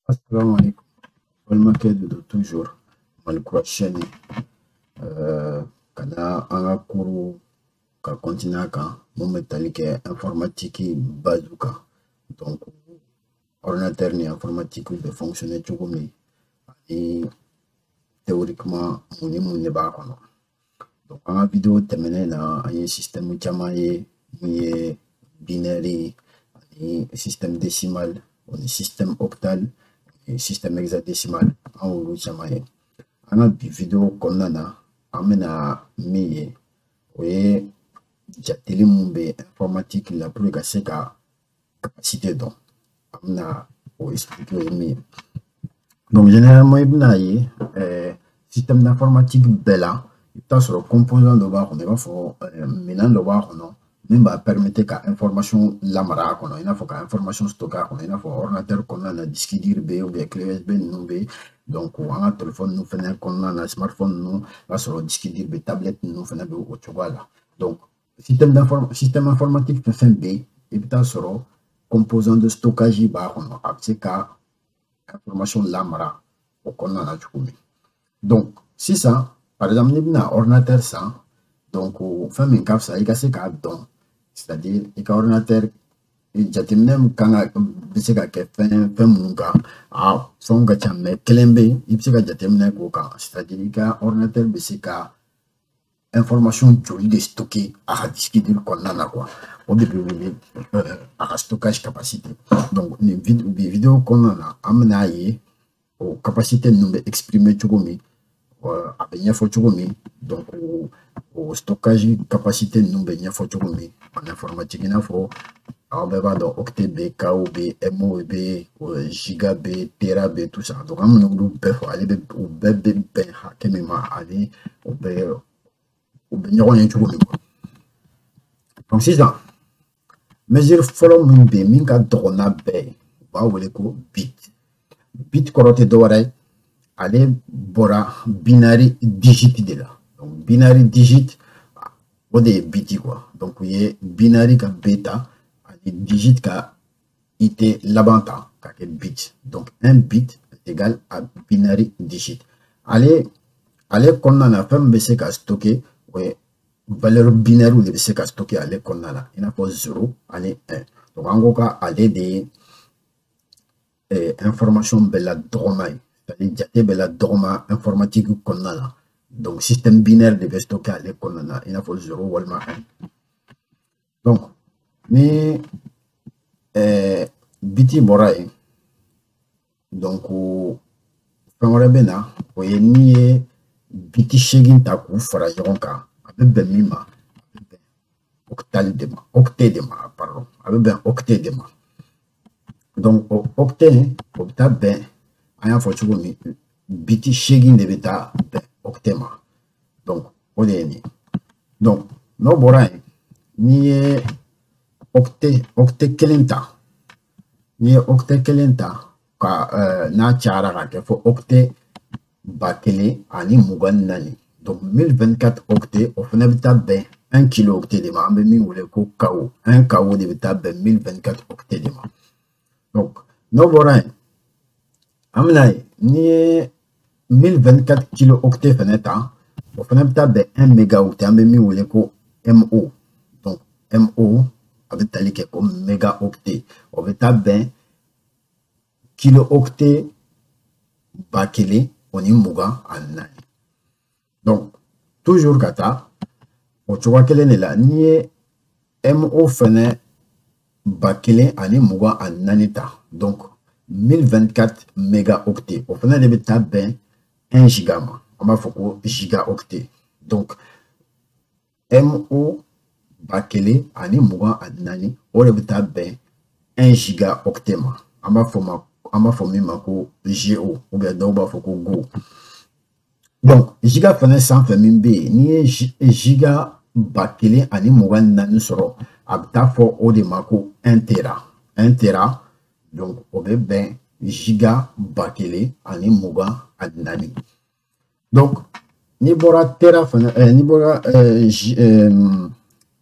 Assalamu alaikum. Walima de toujours malkura chaîne kana an ka kuru ka continuer kan mun bɛ tali kɛ informatique base kan. Donc ordinateur ni informatique bɛ fonctionner cogo min ani théoriquement mun ni mun de b'a kɔnɔ. Donc an ka video tɛmɛnen na an ye système caman ye mun ye binaire ani système décimal ani système octal système hexadécimal an y'olu caman ye. An ka bi video kɔnɔna na an bɛna min ye o ye jateli mun bɛ informatique la pour ka se ka capacité dɔn. An bɛna o expliquer o ye min ye. Donc généralement i bɛna ye système d'informatique bɛɛ la i bɛ taa sɔrɔ composant dɔ b'a kɔnɔ i b'a fɔ minɛn dɔ b'a kɔnɔ min b'a permettre ka information lamara a kɔnɔ i n'a fɔ ka information stocker a kɔnɔ i n'a fɔ ordinateur kɔnɔna na disque dur bɛ yen ou bien clé USB ninnu bɛ yen. Donc an ka téléphone ninnu fɛnɛ kɔnɔna na smartphone ninnu i b'a sɔrɔ disque dur bɛ tablette ninnu fɛnɛ bɛ o cogoya la. Donc système informatique fɛn fɛn bɛ yen i bɛ taa sɔrɔ composant de stockage b'a kɔnɔ a bɛ se ka information lamara o kɔnɔna na cogo min. Donc sisan par exemple n'i bɛna ordinateur san donc fɛn min ka fisa i ka se k'a dɔn c'est-à-dire i ka ordinateur jateminɛ min kan ka bɛ se ka kɛ fɛn minnu kan a fɛnw ka ca mais kelen bɛ yen i bɛ se ka jateminɛ k'o kan c'est-à-dire i ka ordinateur bɛ se ka information joli de stocker a ka disque dur kɔnɔna na quoi. O de bɛ wele a ka stockage capacité. Donc nin video kɔnɔna na an bɛna ye o capacité ninnu bɛ exprimer cogo min a bɛ ɲɛfɔ cogo min. Donc o stockage capacité ninnu bɛ ɲɛfɔ cogo min en informatique i n'a fɔ aw bɛɛ b'a dɔn octet bɛ KO bɛ MO bɛ giga bɛ tera bɛ tout ça. Donc an bɛna olu bɛɛ fɔ ale bɛ o bɛɛ bɛ bɛn hakɛ min ma ani o bɛ ɲɔgɔn ye cogo min quoi. Donc sisan mesure fɔlɔ min bɛ yen min ka dɔgɔn n'a bɛɛ ye u b'a wele ko bit. Bit kɔrɔ tɛ dɔwɛrɛ ye ale bɔra binary digit de la. Donc binary digit o de ye bit quoi. Donc u ye binary ka beta ani digit ka it laban ta ka kɛ bit. Donc un bit est égal à binary digit. Ale kɔnɔna na fɛn min bɛ se ka stocker o ye valeur binaire de bɛ se ka stocker ale kɔnɔna la i n'a fɔ 0 ani 1. Donc an ko ka ale de ye information bɛɛ la dɔgɔma ye. C'est-à-dire jate bɛɛ la dɔgɔma informatique kɔnɔna la. Donc système binaire de bɛ stocker ale kɔnɔna na i n'a fɔ 0 walima 1. Donc ni biti bɔra yen donc fɛn wɛrɛ bɛ na o ye n'i ye biti 8 ta k'u fara ɲɔgɔn kan a bɛ bɛn min ma a bɛ bɛn octet de ma pardon a bɛ bɛn octet de ma. Donc o octet o bɛ taa bɛn an y'a fɔ cogo min biti 8 de bɛ taa bɛn octet ma. Donc o de ye nin. Donc n'o bɔra yen n'i ye octet kelen ta ka n'a cayara ka kɛ fɔ octet 1024. Donc 1024 octet o fana bɛ taa bɛn 1 kilooctet de ma an bɛ min wele ko KO. 1 KO de bɛ taa bɛn 1024 octet de ma. Donc n'o bɔra yen an bɛna ye n'i ye 1024 kilooctet fana ta o fana bɛ taa bɛn 1 mégaoctet an bɛ min wele ko MO. Donc MO a bɛ tali kɛ ko mégaoctet o bɛ taa bɛn kilooctet 1024. Donc toujours ka taa o cogoya kelen de la n'i ye MO fɛnɛ 1024 ta donc 1024 mégaoctet o fɛnɛ de bɛ taa bɛn 1 giga ma an b'a fɔ ko gigaoctet. Donc MO 1024 o de bɛ taa bɛn 1 gigaoctet ma an b'a fɔ min ma ko GO ou bien dɔw b'a fɔ ko Go. Donc giga fɛnɛ sanfɛ min bɛ yen n'i ye giga 1024 sɔrɔ a bɛ taa fɔ o de ma ko 1 tera. 1 tera donc o bɛ bɛn giga 1024. Donc n'i bɔra tera fɛnɛ n'i bɔra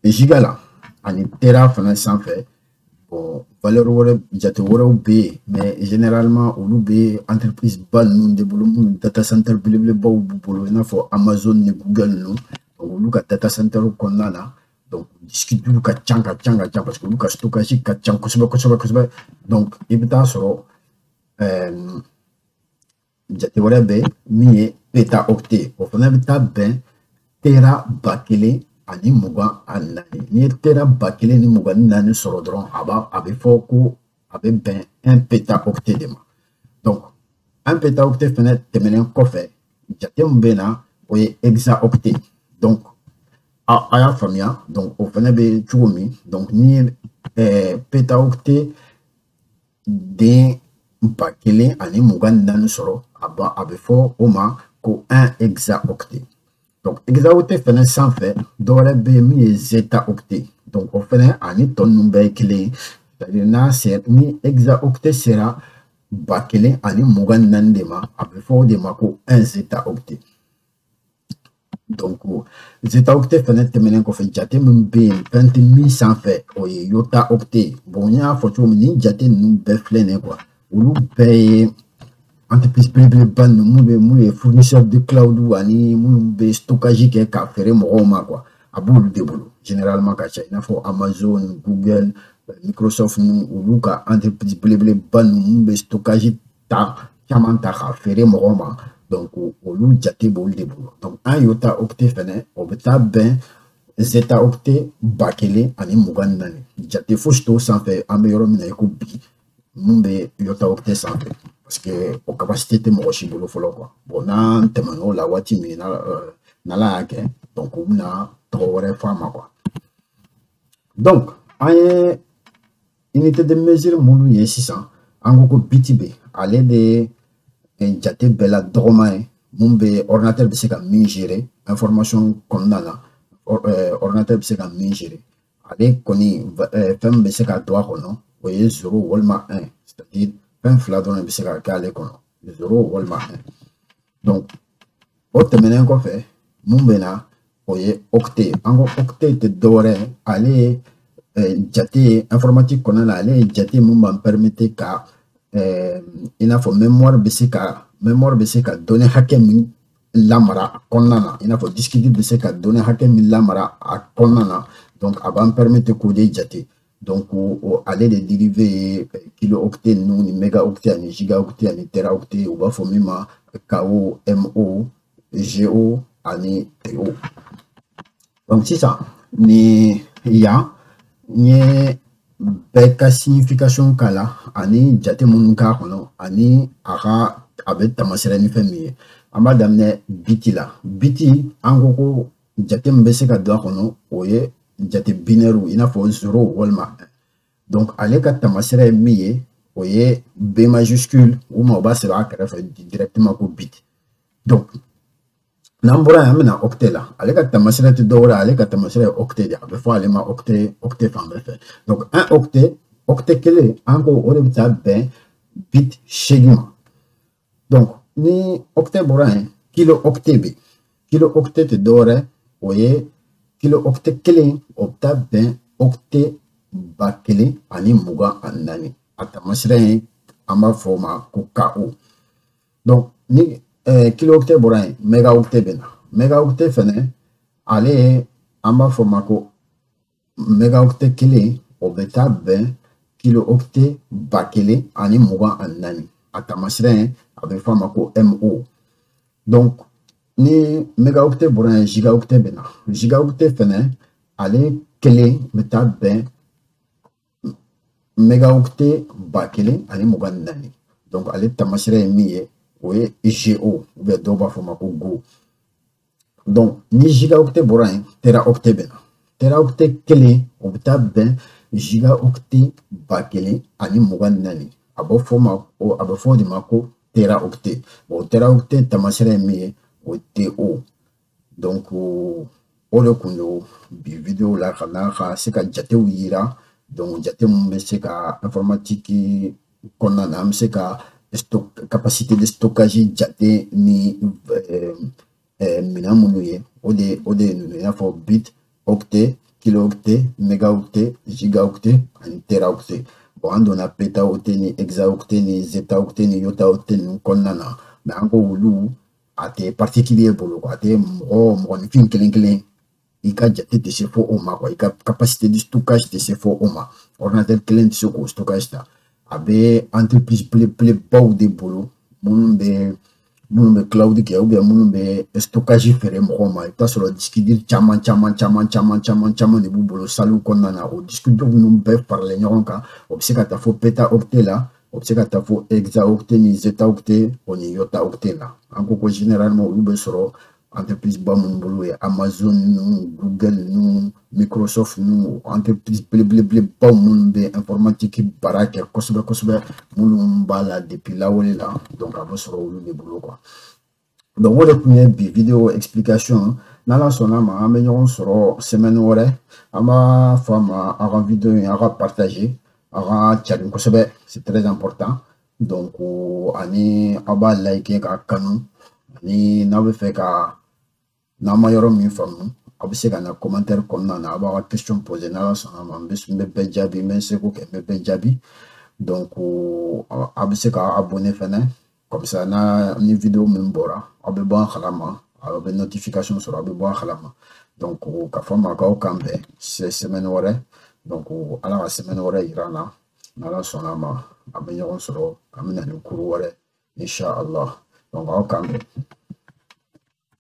giga la ani tera fɛnɛ sanfɛ bon valeur wɛrɛ jate wɛrɛw bɛ yen mais généralement olu bɛ entreprise ba ninnu de bolo minnu data center belebelebaw b'u bolo i n'a fɔ Amazon ni Google ninnu donc olu ka data center kɔnɔna na donc disque dur ka ca parce que olu ka stockage ka ca kosɛbɛ donc i bɛ taa sɔrɔ jate wɛrɛ bɛ min ye peta octet o fana bɛ taa bɛn tera 1024 n'i ye tera 1024 sɔrɔ dɔrɔn a bɛ fɔ ko a bɛ bɛn 1 peta octet de ma donc 1 peta octet fana tɛmɛnen kɔfɛ jate min bɛ na o ye hexaoctet donc a y'a faamuya donc o fana bɛ cogo min donc n'i ye peta octet den 1024 sɔrɔ a bɛ fɔ o ma ko 1 hexaoctet donc hexaoctet fana sanfɛ dɔ wɛrɛ bɛ yen min ye zetaoctet donc o fana ani tɔ ninnu bɛɛ ye kelen c'est-à-dire ni hexaoctet sera 1024 de ma a bɛ fɔ o de ma ko 1 zetaoctet donc zetaoctet fana tɛmɛnen kɔfɛ jate min bɛ yen fɛn tɛ min sanfɛ o ye yotaoctet bon n y'a fɔ cogo min ni jate ninnu bɛɛ filɛ nin ye quoi olu bɛɛ ye entreprise belebeleba ninnu mun ye fournisseur de cloud ani minnu bɛ stockage kɛ k'a feere mɔgɔw ma quoi a b'olu de bolo généralement ka ca i n'a fɔ Amazon Google Microsoft ninnu olu ka entreprise belebeleba ninnu minnu bɛ stockage caman ta k'a feere mɔgɔw ma donc olu jate b'olu de bolo donc an yotaoctet fɛnɛ o bɛ taa bɛn zetaoctet 1024 jate fosi t'o sanfɛ an bɛ yɔrɔ min na i ko bi mun bɛ yotaoctet sanfɛ parce que o capacité tɛ mɔgɔ si bolo fɔlɔ quoi bon n'an tɛmɛn'o la waati min n'ala y'a kɛ donc u bɛna tɔgɔ wɛrɛ fɔ a ma quoi donc an ye unité de mesure minnu ye sisan an ko ko biti bɛ ale de jate bɛɛ la dɔgɔman ye mun bɛ ordinateur bɛ se ka min gérer information kɔnɔna na ordinateur bɛ se ka min gérer ale kɔni fɛn min bɛ se ka don a kɔnɔ o ye 0 walima 1 c'est-à-dire fɛn fila dɔrɔn bɛ se ka kɛ ale kɔnɔ 0 walima 1 donc o tɛmɛnen kɔfɛ mun bɛ na o ye octet an ko octet tɛ dɔwɛrɛ ye ale ye jate ye informatique kɔnɔna na ale ye jate mun b'an permettre ka i n'a fɔ mémoire bɛ se ka données hakɛ min lamara a kɔnɔna na i n'a fɔ disque dur bɛ se ka données hakɛ min lamara a kɔnɔna na donc a b'an permettre k'o de jate donc ale de dérivé ye kilooctet ninnu ni mégaoctet ani gigaoctet ani teraoctet u b'a fɔ min ma KO MO GO ani TO donc sisan ni yan n ye bɛɛ ka signification k'a la ani jate minnu k'a kɔnɔ ani a bɛ tamasɛrɛ ni fɛn min ye an b'a daminɛ biti la biti an ko jate min bɛ se ka don a kɔnɔ o ye jate binaire i n'a fɔ 0 walima 1 donc ale ka tamasɛrɛ ye min ye o ye B majuscule u ma o b'a sɛbɛn a kɛrɛfɛ directement ko bit donc n'an bɔra yen an bɛna octet la ale ka tamasɛrɛ tɛ dɔwɛrɛ ale ka tamasɛrɛ ye octet de a bɛ fɔ ale ma octet fan bɛɛ fɛ donc un octet kelen an ko o de bɛ taa bɛn bit 8 ma donc ni octet bɔra yen kilooctet bɛ kilooctet tɛ dɔwɛrɛ o ye kilooctet kelen o bɛ taa bɛn octet 1024 a tamasɛrɛ ye an b'a fɔ o ma ko KO donc ni kilooctet bɔra yen mégaoctet bɛ na mégaoctet fɛnɛ ale ye an b'a fɔ o ma ko mégaoctet kelen o bɛ taa bɛn kilooctet 1024 a tamasɛrɛ ye a bɛ fɔ a ma ko MO donc ni mégaoctet bɔra yen gigaoctet bɛ na gigaoctet fɛnɛ ale kelen bɛ taa bɛn mégaoctet 1024 donc ale tamasɛrɛ ye min ye o ye GO ou bien dɔw b'a fɔ o ma ko Go donc ni gigaoctet bɔra yen teraoctet bɛ na teraoctet kelen o bɛ taa bɛn gigaoctet 1024 a bɛ fɔ o de ma ko teraoctet bon teraoctet tamasɛrɛ ye min ye o ye TO donc o de kun do bi video la ka na ka se ka jatew yira donc jate mun bɛ se ka informatique kɔnɔna na an bɛ se ka capacité de stockage jate ni minɛn minnu ye o de ye ninnu i n'a fɔ bit octet kilooctet mégaoctet gigaoctet ani teraoctet bon, on a peta octeni, hexa octeni, zeta octeni, iota octeni, konana. Mais en gros, olu, a te particulier bolo, quoi. Te mo ni fin kelen. Il a jate se fo oma, quoi. Il a capacité de stockage de se fo oma. Ordinateur kelen de se ko stockage ta. Abe entreprise ple baw de bolo. Munun be cloud kɛ ou bien munun be stockage feere mɔgɔw ma. I bɛ taa sɔrɔ disque dur caman de b'u bolo salle kɔnɔna na. O disque dur ninnu bɛɛ faralen ɲɔgɔn kan. O bɛ se ka taa fo petaoctet la. O bɛ se ka taa fo hexaoctet ni zetaoctet o ni yotaoctet la. An ko ko généralement olu bɛ sɔrɔ entreprise ba minnu bolo ye Amazon nu, Google nu, Microsoft nu, entreprise belebelebaw minnu bɛ informatique baara kɛ kosɛbɛ minnu b'a la depuis lawale la. Donc a bɛ sɔrɔ olu de bolo quoi. Donc o de tun ye bi vidéo explication. N'Ala sɔnna ma an bɛ ɲɔgɔn sɔrɔ semaine wɛrɛ. An b'a fɔ a ma a ka vidéo in a ka partager, a ka carin kosɛbɛ, c'est très important. Donc ani a b'a liker k'a kanu, ani n'a bɛ fɛ ka n'a ma yɔrɔ min faamu a bɛ se ka na commentaire kɔnɔna na a b'a ka question poser n'Ala sɔnna ma n bɛ bɛɛ jaabi n bɛ n seko kɛ n bɛ bɛɛ jaabi. Donc a bɛ se ka abonner fɛnɛ comme ça ni vidéo min bɔra a bɛ bɔ an kalama, a bɛ notification sɔrɔ a bɛ bɔ an kalama. Donc k'a fɔ ma k'aw kan bɛn semaine wɛrɛ. Donc Ala ka semaine wɛrɛ yira an na n'Ala sɔnna ma a bɛ ɲɔgɔn sɔrɔ an bɛ na ni cours wɛrɛ inshallah. Donc aw kan bɛn.